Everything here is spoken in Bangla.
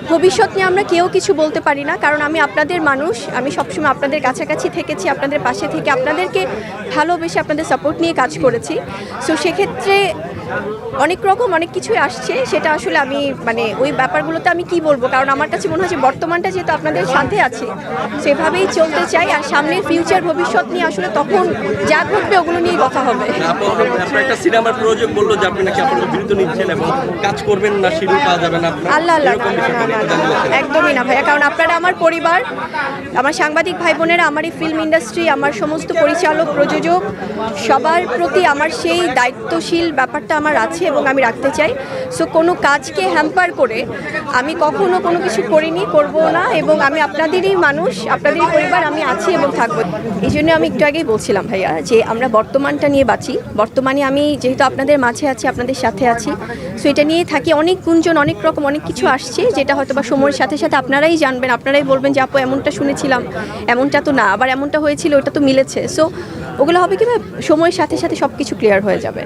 ভবিষ্যৎ নিয়ে আমরা কেউ কিছু বলতে পারি না, কারণ আমি আপনাদের মানুষ। আমি সবসময় আপনাদের কাছাকাছি থেকেছি, আপনাদের পাশে থেকে আপনাদেরকে ভালোবেসে আপনাদের সাপোর্ট নিয়ে কাজ করেছি। সো সেক্ষেত্রে অনেক কিছুই আসছে, সেটা আসলে আমি ওই ব্যাপারগুলোতে আমি কি বলবো, কারণ আমার কাছে মনে হয় যে বর্তমানটা যেহেতু আপনাদের সাথে আছি সেভাবেই চলতে চাই। আর সামনের ফিউচার ভবিষ্যৎ নিয়ে আসলে তখন যা ঘটবে ওগুলো নিয়ে কথা হবে। একটা সিনেমার প্রযোজক বললো যে আপনি নাকি আপনাদের বিরুদ্ধে নিচ্ছেন এবং কাজ করবেন না, শিডিউল পাওয়া যাবে না। আল্লাহ আল্লাহ, একদমই না ভাইয়া, কারণ আপনারা আমার পরিবার, আমার সাংবাদিক ভাই বোনেরা, আমার এই ফিল্ম ইন্ডাস্ট্রি, আমার সমস্ত পরিচালক প্রযোজক সবার প্রতি আমার সেই দায়িত্বশীল ব্যাপারটা আমার আছে এবং আমি রাখতে চাই। সো কোনো কাজকে হ্যাম্পার করে আমি কখনো কোনো কিছু করিনি, করবো না, এবং আমি আপনাদেরই মানুষ, আপনাদেরই পরিবার, আমি আছি এবং থাকবো। এই জন্য আমি একটু আগেই বলছিলাম ভাইয়া যে আমরা বর্তমানটা নিয়ে বাঁচি। বর্তমানে আমি যেহেতু আপনাদের মাঝে আছি, আপনাদের সাথে আছি, সো এটা নিয়ে থাকি। অনেক গুঞ্জন, অনেক রকম অনেক কিছু আসছে, যেটা হয়তো বা সময়ের সাথে সাথে আপনারাই জানবেন, আপনারাই বলবেন যে আপু এমনটা শুনেছিলাম, এমনটা তো না, আবার এমনটা হয়েছিল, ওটা তো মিলেছে। সো ওগুলো হবে কি সময়ের সাথে সাথে সব কিছু ক্লিয়ার হয়ে যাবে।